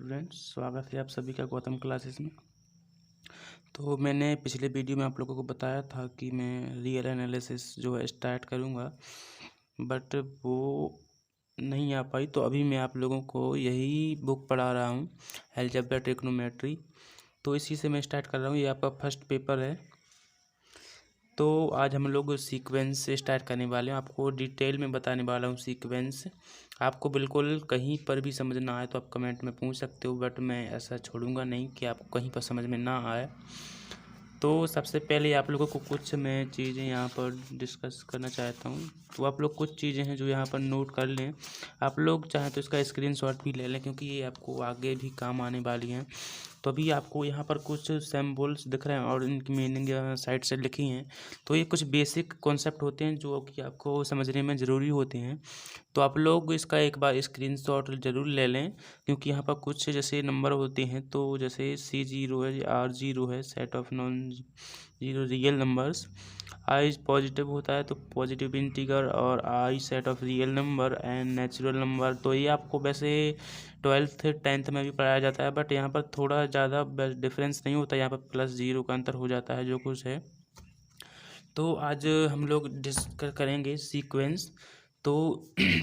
Students, स्वागत है आप सभी का गौतम क्लासेस में। तो मैंने पिछले वीडियो में आप लोगों को बताया था कि मैं रियल एनालिसिस जो है स्टार्ट करूंगा, बट वो नहीं आ पाई। तो अभी मैं आप लोगों को यही बुक पढ़ा रहा हूँ, अलजेब्रा ट्रिग्नोमेट्री। तो इसी से मैं स्टार्ट कर रहा हूँ। ये आपका फर्स्ट पेपर है। तो आज हम लोग सीक्वेंस से स्टार्ट करने वाले हैं। आपको डिटेल में बताने वाला हूँ सीक्वेंस। आपको बिल्कुल कहीं पर भी समझ ना आए तो आप कमेंट में पूछ सकते हो, बट मैं ऐसा छोड़ूंगा नहीं कि आपको कहीं पर समझ में ना आए। तो सबसे पहले आप लोगों को कुछ मैं चीज़ें यहाँ पर डिस्कस करना चाहता हूँ। तो आप लोग कुछ चीज़ें हैं जो यहाँ पर नोट कर लें। आप लोग चाहें तो इसका स्क्रीनशॉट भी ले लें, क्योंकि ये आपको आगे भी काम आने वाली हैं। तो अभी आपको यहाँ पर कुछ सिंबल्स दिख रहे हैं और इनकी मीनिंग साइड से लिखी हैं। तो ये कुछ बेसिक कॉन्सेप्ट होते हैं जो कि आपको समझने में ज़रूरी होते हैं। तो आप लोग इसका एक बार स्क्रीनशॉट ज़रूर ले लें, क्योंकि यहाँ पर कुछ जैसे नंबर होते हैं। तो जैसे C0 है, R0 है, set of non zero real numbers. I positive होता है तो पॉजिटिव इंटीगर, और I set of real number and natural number. तो ये आपको वैसे 12th 10th में भी पढ़ाया जाता है, बट यहाँ पर थोड़ा ज़्यादा डिफरेंस नहीं होता। यहाँ पर +0 का अंतर हो जाता है जो कुछ है। तो आज हम लोग डिस्कस करेंगे सीक्वेंस। तो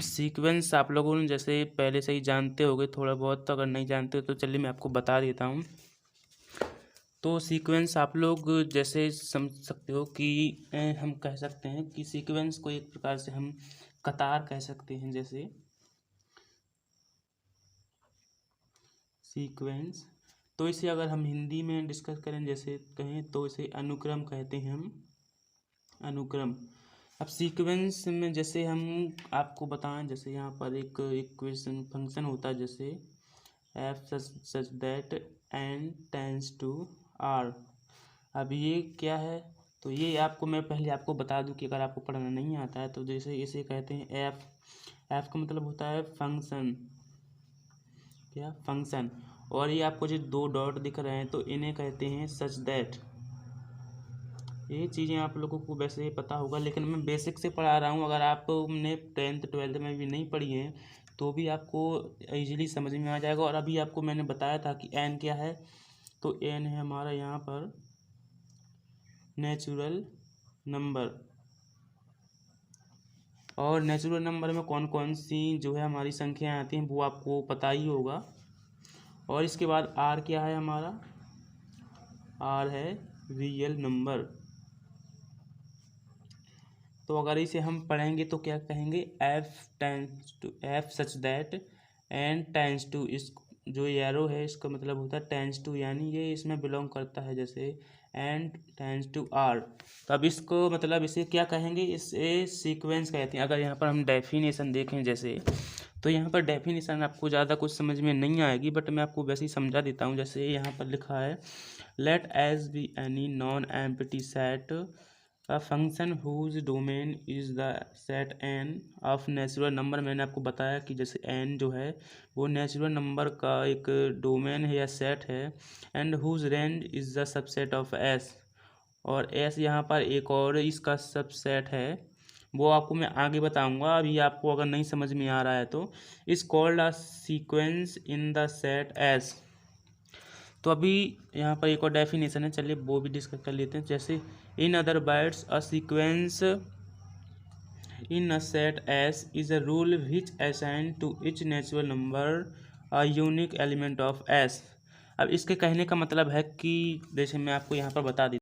सीक्वेंस आप लोगों ने जैसे पहले से ही जानते होंगे थोड़ा बहुत, तो अगर नहीं जानते हो तो चलिए मैं आपको बता देता हूँ। तो सीक्वेंस आप लोग जैसे समझ सकते हो कि हम कह सकते हैं कि सीक्वेंस को एक प्रकार से हम कतार कह सकते हैं। जैसे सीक्वेंस, तो इसे अगर हम हिंदी में डिस्कस करें, जैसे कहें तो इसे अनुक्रम कहते हैं हम, अनुक्रम। अब सीक्वेंस में जैसे हम आपको बताएं, जैसे यहाँ पर एक इक्वेशन फंक्शन होता है, जैसे f such that n tends to r। अब ये क्या है, तो ये आपको मैं पहले आपको बता दूं कि अगर आपको पढ़ना नहीं आता है तो जैसे इसे कहते हैं f। f का मतलब होता है फंक्शन, क्या फंक्शन। और ये आपको जो 2 डॉट दिख रहे हैं तो इन्हें कहते हैं सच दैट। ये चीज़ें आप लोगों को वैसे ही पता होगा, लेकिन मैं बेसिक से पढ़ा रहा हूँ। अगर आपने 10th 12th में भी नहीं पढ़ी है तो भी आपको इजीली समझ में आ जाएगा। और अभी आपको मैंने बताया था कि n क्या है, तो n है हमारा यहाँ पर नेचुरल नंबर। और नेचुरल नंबर में कौन कौन सी जो है हमारी संख्याएं आती हैं वो आपको पता ही होगा। और इसके बाद r क्या है हमारा, r है रियल नंबर। तो अगर इसे हम पढ़ेंगे तो क्या कहेंगे, f such that and tends to. इस जो एरो है इसका मतलब होता है टेंस टू, यानी ये इसमें बिलोंग करता है, जैसे एंड टेंस टू r। तो अब इसको मतलब इसे क्या कहेंगे, इसे सीक्वेंस कहते हैं। अगर यहाँ पर हम डेफिनेशन देखें जैसे, तो यहाँ पर डेफिनेशन आपको ज़्यादा कुछ समझ में नहीं आएगी, बट मैं आपको वैसे ही समझा देता हूँ। जैसे यहाँ पर लिखा है, let S be any non empty set a function whose domain is the set n of natural number. मैंने आपको बताया कि जैसे n जो है वो नेचुरल नंबर का एक डोमेन है या सेट है, and whose range is the subset of s। और s यहाँ पर एक और इसका सबसेट है, वो आपको मैं आगे बताऊंगा। अभी आपको अगर नहीं समझ में आ रहा है तो इस called a sequence in the set s। तो अभी यहाँ पर एक और डेफिनेशन है, चलिए वो भी डिस्कस कर लेते हैं। जैसे in other words a sequence in a set S is a rule which assign to each natural number a unique element of S. अब इसके कहने का मतलब है कि जैसे मैं आपको यहाँ पर बता देता